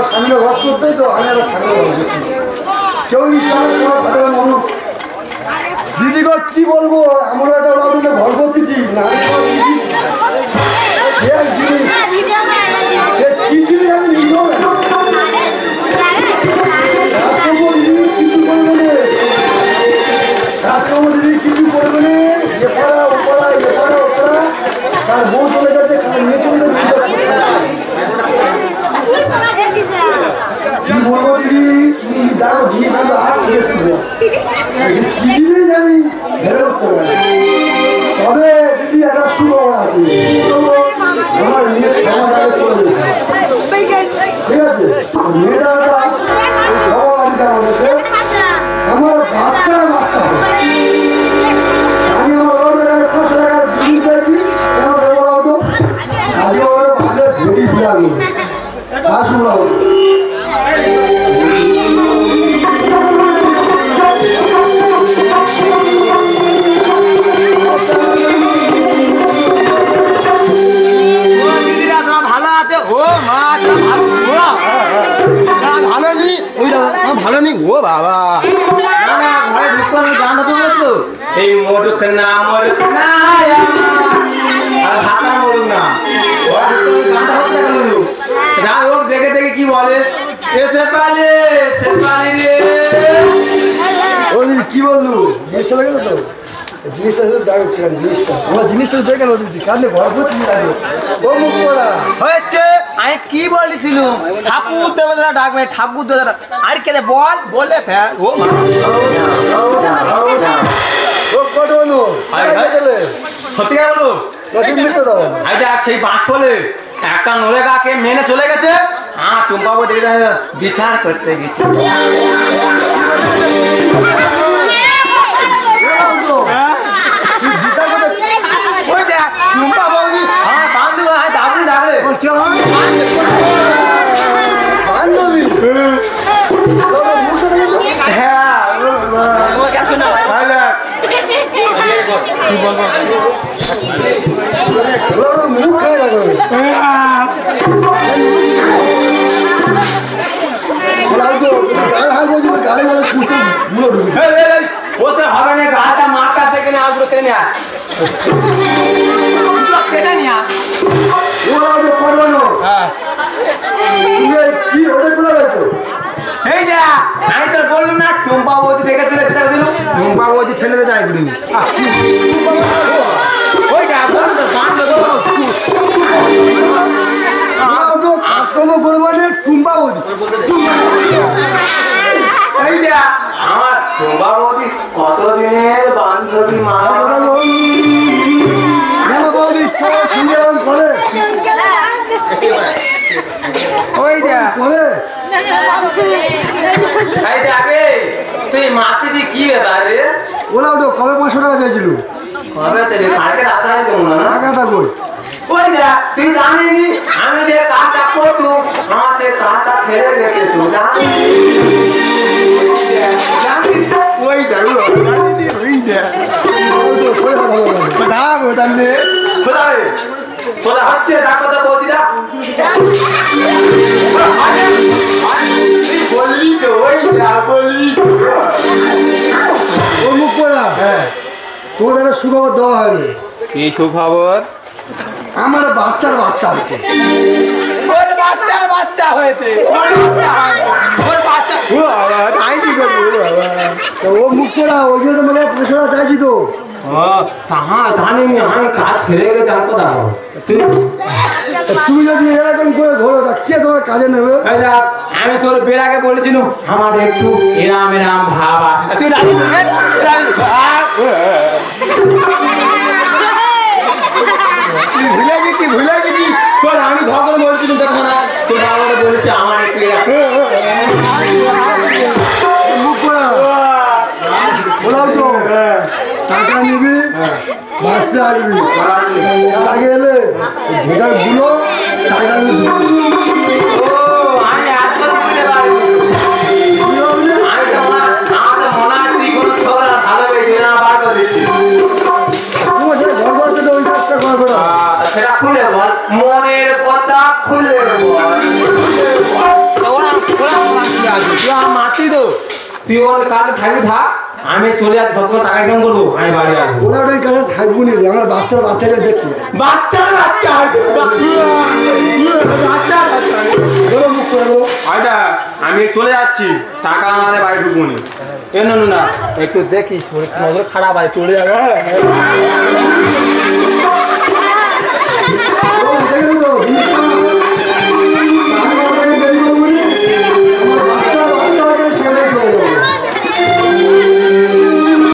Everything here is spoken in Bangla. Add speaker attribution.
Speaker 1: স্বামীরা ঘর করতেই তো আমি একটা স্বামীরা ঘর করছি কেউ ইচ্ছা মানুষ দিদি গো কি বলবো আমরা একটা ওরা ঘর করতেছি না কি জিনিস আমি নিব কাজকর্ম দিদি কিছু করবে না এ পড়া ও পড়া এ পড়া ও পড়া তার বউ চলে যাচ্ছে মেয়ে চলে যাচ্ছে কি বলবো দিদি তুমি দেখো দিয়ে কিন্তু আর কি জিনিস আমি ধরে উঠতে পারি তবে দিদি একটা সুখবর আছে আমার মেয়ে আমার আগে চলে যাচ্ছে ঠিক আছে মেয়েটা আমার বাচ্চার বাচ্চা আমি আমার বাবার 500 টাকা বিল চাইছি কেন দেবো তো আজকে আমার ভালো ভেটি বিয়া গেল আসুন
Speaker 2: ভালো নেই ও বাবা ঘরে ঢুকতে গান হতে বলতো এই মরুক না মরুক না আর হাতা মরুক না গানটা হচ্ছে কেন যাই হোক দেখে দেখে কি বলে এসে পালে রে
Speaker 1: ওই কি বললু জিনিস চলে গেল তো জিনিসটা দেখো জিনিসটা আমার জিনিসটা দেখে না দিচ্ছি কারণে ঘর করতে ও মুখ পড়া
Speaker 2: হয়েছে আমি কি বলেছিল ঠাকুর দেবতা ডাকবে ঠাকুর দেবতা আর কে বল বলে ফের ও
Speaker 1: কত বলু
Speaker 2: সত্যিকার বলো সেই বাঁশ বলে একটা নলে গাকে মেনে চলে গেছে টুম্পাবো দেখে বিচার করতে গেছি ওই দেখ টুম্পা বৌদি আমার বান্ধব দাবি ডাকলে
Speaker 1: বান্ধবী মুখ খাই লাগবে গালে গালে খুঁজতে মুড়ো ঢুকে
Speaker 2: ওতে হবে না গাটা মাথা থেকে না আসবো ট্রেনে কেটে নিয়া
Speaker 1: ওরা ওটা করবো না কি ওটা কোথায় পেয়েছো
Speaker 2: এই যা আমি তোর বললাম না টুম্পা বৌদি দেখে দিলে পিতা দিল টুম্পা বৌদি ফেলে দে যায় গুলি ওই যা বল তো বাঁধ দেবো
Speaker 1: কাজকর্ম করবো না টুম্পা বৌদি
Speaker 2: এই যা আমার টুম্পা বৌদি কতদিনের বান্ধবী মা
Speaker 1: বৌদি করে
Speaker 2: ওই যা
Speaker 1: করে
Speaker 2: আগে তুই মাতিছি কি ব্যাপার রে
Speaker 1: ওরা ওটা কবে 500 টাকা চাইছিল
Speaker 2: কবে তো কালকে রাখা দেবো না
Speaker 1: টাকাটা কই
Speaker 2: ওই দেখ তুই জানিনি আমি যে কাজটা করতু আমাকে কাজটা ফেলে রেখে তুই ওই দেখ ওই দেখ সোজা হচ্ছে দেখো তো বৌদিরা বললি তো ওই বললি
Speaker 1: ও মুখ পড়া হ্যাঁ তোমাদের একটা সুখবর দেওয়া হয়নি
Speaker 2: কি সুখবর
Speaker 1: আমার বাচ্চার বাচ্চা হচ্ছে
Speaker 2: ওর বাচ্চার বাচ্চা হয়েছে
Speaker 1: ও মুখ পড়া ওই জন্য তোমাকে 500 টাকা চাইছি তো
Speaker 2: জানি আমি কাজ ছেড়ে গেছে আর কোথাও
Speaker 1: তুমি যদি এরকম করে ধরো তা কে তোমার কাজে নেবে
Speaker 2: আমি তোর বের আগে বলেছিলাম আমার একটু এরাম এরাম ভাবা তুই ভুলে গেছি তোর আমি ভগবান বলেছিলাম দেখো না তোর বাবা বলেছে আমার একটু
Speaker 1: টাকা নিবি বাঁচতে আসবি আগে এলে ঝোটার গুলো টাকা নিবি
Speaker 2: সেটা খুলে বল মনের কথা খুলে বল তুই ওর কাছে থাকবি থাক, আমি চলে যাচ্ছি, যত টাকা কেমন করবো আমি বাড়ি আসবো।
Speaker 1: ওরা ওই কাছে থাকবো নি, আমার বাচ্চাকে দেখি
Speaker 2: বাচ্চা বাচ্চা আচ্ছা আমি চলে যাচ্ছি, টাকা আমাদের বাড়ি ঢুকবো নি। না একটু দেখিস নজর খারাপ আছে, চলে যাবে।